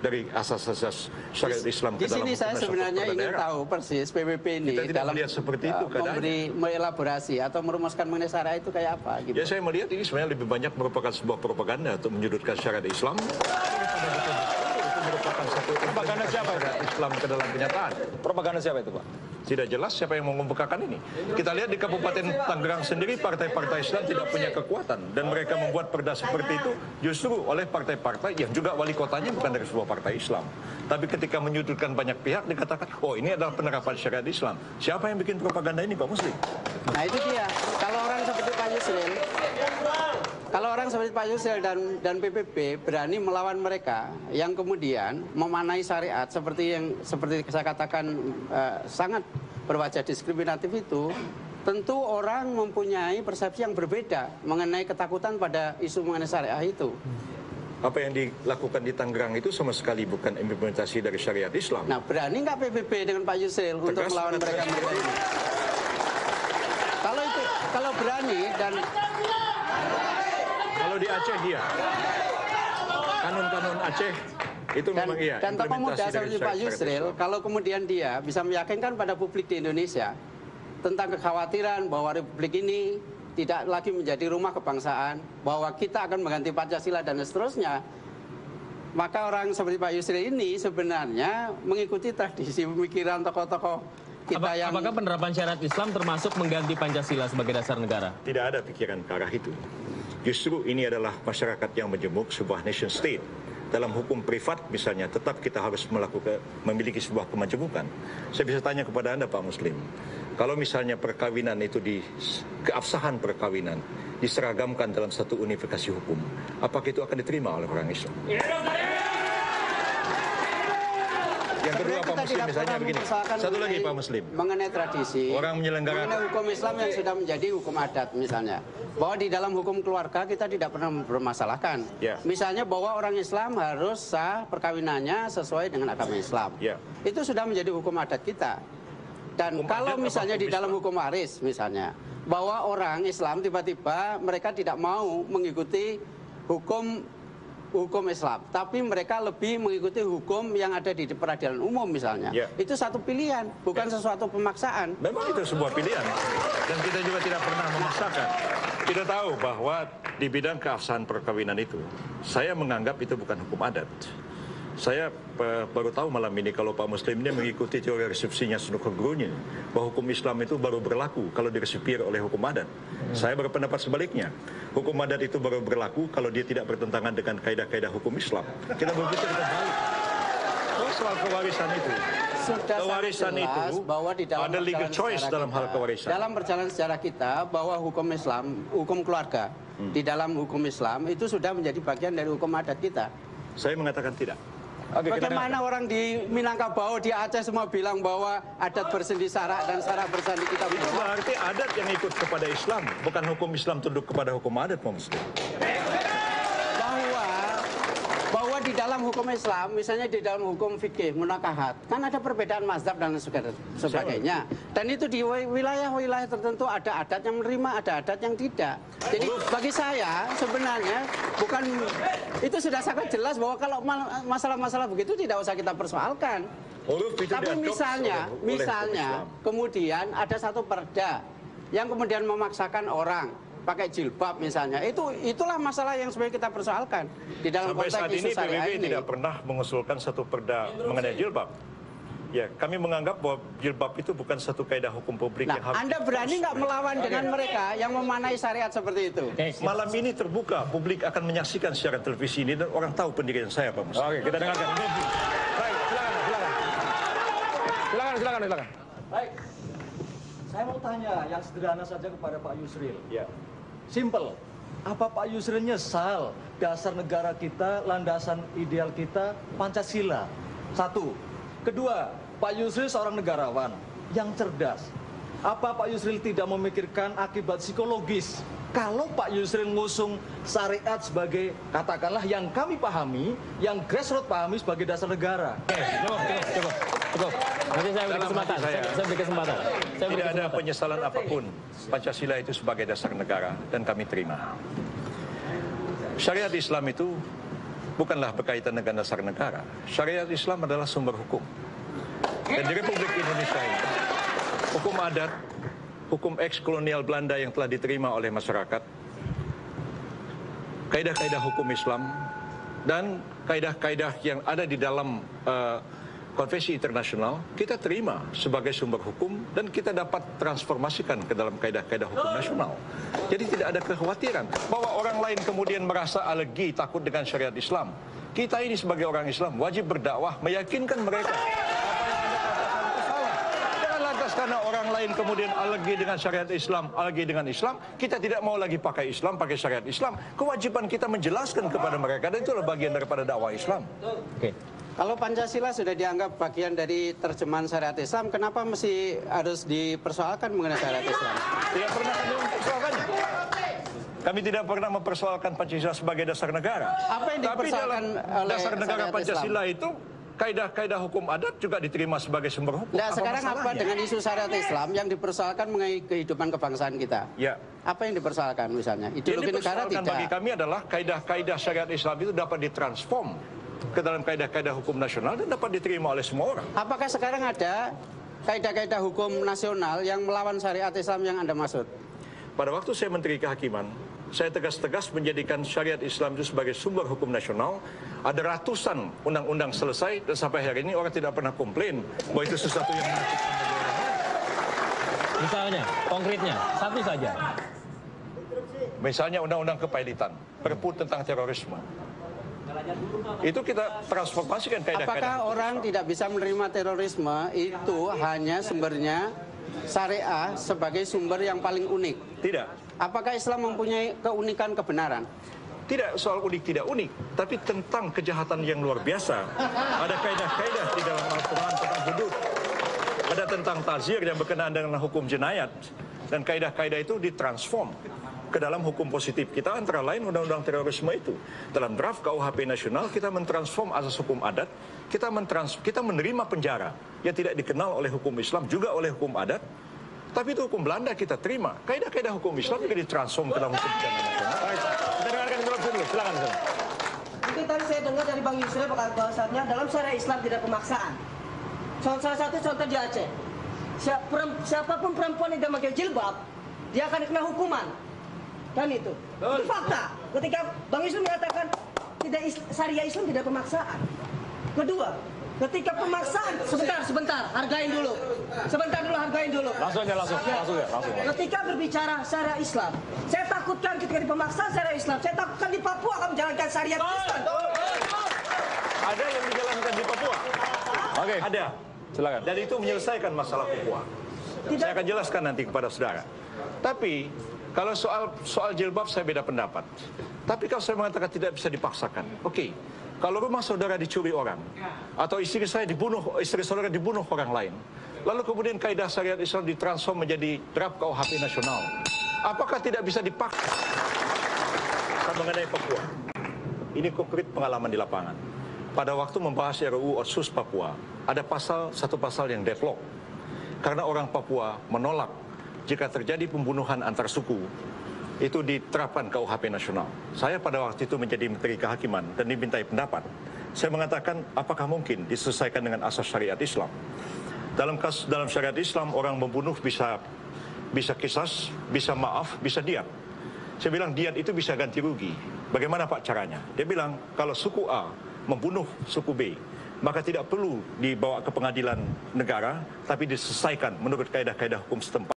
dari asas-asas syariat Islam ke dalam di sini saya sebenarnya ingin tahu persis PBB ini dalam seperti itu mengelaborasi atau merumuskan mengenai syariat itu kayak apa gitu. Ya, saya melihat ini sebenarnya lebih banyak merupakan sebuah propaganda untuk menyudutkan syariat Islam. Itu merupakan satu propaganda siapa itu? Islam ke dalam kenyataan. Propaganda siapa itu, Pak? Tidak jelas siapa yang mengemukakan ini. Kita lihat di Kabupaten Tangerang sendiri partai-partai Islam tidak punya kekuatan dan mereka membuat perda seperti itu justru oleh partai-partai yang juga wali kotanya bukan dari sebuah partai Islam. Tapi ketika menyudutkan banyak pihak dikatakan, oh ini adalah penerapan syariat Islam. Siapa yang bikin propaganda ini, Pak Muslim? Nah itu dia. Kalau orang seperti Pak Yusril dan PBB berani melawan mereka yang kemudian memanai syariat seperti saya katakan sangat berwajah diskriminatif itu, tentu orang mempunyai persepsi yang berbeda mengenai ketakutan pada isu mengenai syariah itu. Apa yang dilakukan di Tangerang itu sama sekali bukan implementasi dari syariat Islam. Nah, berani nggak PBB dengan Pak Yusril untuk melawan mereka ini? Kalau berani dan kalau di Aceh dia kanun-kanun Aceh itu memang iya. Dan tokoh muda seperti Pak Yusril, kalau kemudian dia bisa meyakinkan pada publik di Indonesia tentang kekhawatiran bahwa Republik ini tidak lagi menjadi rumah kebangsaan, bahwa kita akan mengganti Pancasila dan seterusnya, maka orang seperti Pak Yusril ini sebenarnya mengikuti tradisi pemikiran tokoh-tokoh kita yang... Apakah penerapan syariat Islam termasuk mengganti Pancasila sebagai dasar negara? Tidak ada pikiran ke arah itu. Justru ini adalah masyarakat yang menjemuk sebuah nation state. Dalam hukum privat misalnya, tetap kita harus memiliki sebuah kemajemukan. Saya bisa tanya kepada Anda, Pak Muslim, kalau misalnya perkawinan itu keabsahan perkawinan diseragamkan dalam satu unifikasi hukum, apakah itu akan diterima oleh orang Islam? Yang kedua, Pak Muslim, misalnya begini. Satu lagi, Pak Muslim. Mengenai tradisi, mengenai hukum Islam yang sudah menjadi hukum adat misalnya. Bahwa di dalam hukum keluarga kita tidak pernah mempermasalahkan. Yeah. Misalnya bahwa orang Islam harus sah perkawinannya sesuai dengan agama Islam. Yeah. Itu sudah menjadi hukum adat kita. Dan hukum kalau misalnya di dalam hukum waris misalnya, bahwa orang Islam tiba-tiba mereka tidak mau mengikuti hukum Islam, tapi mereka lebih mengikuti hukum yang ada di peradilan umum misalnya. Itu satu pilihan, bukan sesuatu pemaksaan. Memang itu sebuah pilihan, dan kita juga tidak pernah memaksakan. Kita tahu bahwa di bidang keabsahan perkawinan itu, saya menganggap itu bukan hukum adat. Saya baru tahu malam ini kalau Pak Muslim ini mengikuti teori resepsinya Snooker Grunya, bahwa hukum Islam itu baru berlaku kalau diresipir oleh hukum adat. Saya berpendapat sebaliknya. Hukum adat itu baru berlaku kalau dia tidak bertentangan dengan kaidah-kaidah hukum Islam. Kita berpikir kembali. Soal kewarisan itu. Kewarisan itu bahwa di dalam ada legal choice dalam hal kewarisan. Dalam perjalanan sejarah kita bahwa hukum Islam, hukum keluarga di dalam hukum Islam itu sudah menjadi bagian dari hukum adat kita. Saya mengatakan tidak. Oke, bagaimana orang di Minangkabau, di Aceh semua bilang bahwa adat bersandi sarak dan sarak bersandi kita. Itu berarti adat yang ikut kepada Islam, bukan hukum Islam tunduk kepada hukum adat, Pak Muslim. Bahwa di dalam hukum Islam, misalnya di dalam hukum fikih, munakahat, kan ada perbedaan mazhab dan sebagainya. Dan itu di wilayah-wilayah tertentu ada adat yang menerima, ada adat yang tidak. Jadi bagi saya sebenarnya bukan, itu sudah sangat jelas bahwa kalau masalah-masalah begitu tidak usah kita persoalkan. Tapi misalnya kemudian ada satu perda yang kemudian memaksakan orang pakai jilbab misalnya, itulah masalah yang sebenarnya kita persoalkan di dalam konteks isu syariah ini. PBB tidak pernah mengusulkan satu perda mengenai jilbab. Ya, kami menganggap bahwa jilbab itu bukan satu kaidah hukum publik yang harus. Anda berani nggak melawan dengan mereka yang memanai syariat seperti itu? Malam ini terbuka, publik akan menyaksikan secara televisi ini dan orang tahu pendirian saya, Pak Muslim. Oke, kita dengarkan. Baik, silakan. Baik. Saya mau tanya yang sederhana saja kepada Pak Yusril. Ya. Simple. Apa Pak Yusril nyesal dasar negara kita, landasan ideal kita Pancasila? Satu. Kedua, Pak Yusril seorang negarawan yang cerdas. Apa Pak Yusril tidak memikirkan akibat psikologis? Kalau Pak Yusril ngusung syariat sebagai, katakanlah yang kami pahami, yang grassroots pahami sebagai dasar negara. Cukup. Nanti saya beri kesempatan. Saya beri kesempatan. Tidak ada penyesalan apapun. Pancasila itu sebagai dasar negara dan kami terima. Syariat Islam itu bukanlah berkaitan dengan dasar negara. Syariat Islam adalah sumber hukum. Dan di Republik Indonesia ini, hukum adat, hukum eks-kolonial Belanda yang telah diterima oleh masyarakat, kaidah-kaidah hukum Islam, dan kaidah-kaidah yang ada di dalam konvensi internasional, kita terima sebagai sumber hukum dan kita dapat transformasikan ke dalam kaidah-kaidah hukum nasional. Jadi tidak ada kekhawatiran bahwa orang lain kemudian merasa alergi, takut dengan syariat Islam. Kita ini sebagai orang Islam wajib berdakwah, meyakinkan mereka apa yang Anda katakan itu salah. Jangan lantas karena orang lain kemudian alergi dengan syariat Islam, alergi dengan Islam, kita tidak mau lagi pakai Islam, pakai syariat Islam. Kewajiban kita menjelaskan kepada mereka, dan itulah bagian daripada dakwah Islam. Oke. Kalau Pancasila sudah dianggap bagian dari terjemahan syariat Islam, kenapa mesti harus dipersoalkan mengenai syariat Islam? Tidak pernah kami mempersoalkannya. Kami tidak pernah mempersoalkan Pancasila sebagai dasar negara. Apa yang Tapi dipersoalkan dalam oleh dasar negara syariat Pancasila itu, kaidah-kaidah hukum adat juga diterima sebagai sumber hukum. Nah, sekarang apa masalahnya? dengan isu syariat Islam yang dipersoalkan mengenai kehidupan kebangsaan kita? Ya. Apa yang dipersoalkan misalnya? Yang Ideologi negara dipersoalkan tidak. bagi kami adalah kaidah-kaidah syariat Islam itu dapat ditransform ke dalam kaidah-kaidah hukum nasional dan dapat diterima oleh semua orang. Apakah sekarang ada kaidah-kaidah hukum nasional yang melawan syariat Islam yang Anda maksud? Pada waktu saya Menteri Kehakiman, saya tegas-tegas menjadikan syariat Islam itu sebagai sumber hukum nasional. Ada ratusan undang-undang selesai dan sampai hari ini orang tidak pernah komplain bahwa itu sesuatu yang menyakitkan bagi orang. Misalnya, konkretnya, satu saja. Misalnya undang-undang kepailitan, Perpu tentang terorisme. Itu kita transformasikan kaidah-kaidah. Apakah orang tidak bisa menerima terorisme itu hanya sumbernya syariah sebagai sumber yang paling unik? Tidak. Apakah Islam mempunyai keunikan kebenaran? Tidak soal unik tidak unik, tapi tentang kejahatan yang luar biasa. Ada kaidah-kaidah di dalam Al-Quran tentang hudud. Ada tentang tazir yang berkenaan dengan hukum jenayat. Dan kaidah-kaidah itu ditransform ke dalam hukum positif kita, antara lain undang-undang terorisme itu. Dalam draft KUHP nasional kita mentransform asas hukum adat, kita menerima penjara yang tidak dikenal oleh hukum Islam juga oleh hukum adat, tapi itu hukum Belanda kita terima. Kaidah-kaidah hukum Islam juga ditransform ke dalam hukum pidana nasional. Kita dengarkan dulu, silakan. Mungkin tadi saya dengar dari Bang Yusril bahwasannya dalam syariat Islam tidak pemaksaan. Salah satu contoh di Aceh, siapapun perempuan yang tidak pakai jilbab, dia akan kena hukuman. Kan itu fakta. Ketika Bang Yusril mengatakan syariah Islam tidak pemaksaan. Kedua, ketika pemaksaan, sebentar, hargain dulu. Langsung ya. Ketika berbicara syariah Islam, saya takutkan ketika di pemaksaan syariah Islam, saya takutkan di Papua akan menjalankan syariat Islam. Ada yang dijalankan di Papua. Oke. Ada. Silakan. Dan itu menyelesaikan masalah Papua. Saya akan jelaskan nanti kepada saudara. Tapi kalau soal jilbab saya beda pendapat. Tapi kalau saya mengatakan tidak bisa dipaksakan, oke. Kalau rumah saudara dicuri orang, atau istri saudara dibunuh orang lain, lalu kemudian kaidah syariat Islam ditransform menjadi draft KUHP nasional, apakah tidak bisa dipaksa? Mengenai Papua, ini konkret pengalaman di lapangan. Pada waktu membahas RUU Otsus Papua, ada satu pasal yang deadlock. Karena orang Papua menolak jika terjadi pembunuhan antar suku, itu diterapkan KUHP nasional. Saya pada waktu itu menjadi Menteri Kehakiman dan dimintai pendapat. Saya mengatakan, apakah mungkin diselesaikan dengan asas syariat Islam? Dalam syariat Islam, orang membunuh bisa kisas, bisa maaf, bisa diat. Saya bilang, diat itu bisa ganti rugi. Bagaimana Pak caranya? Dia bilang, kalau suku A membunuh suku B, maka tidak perlu dibawa ke pengadilan negara, tapi diselesaikan menurut kaidah-kaidah hukum setempat.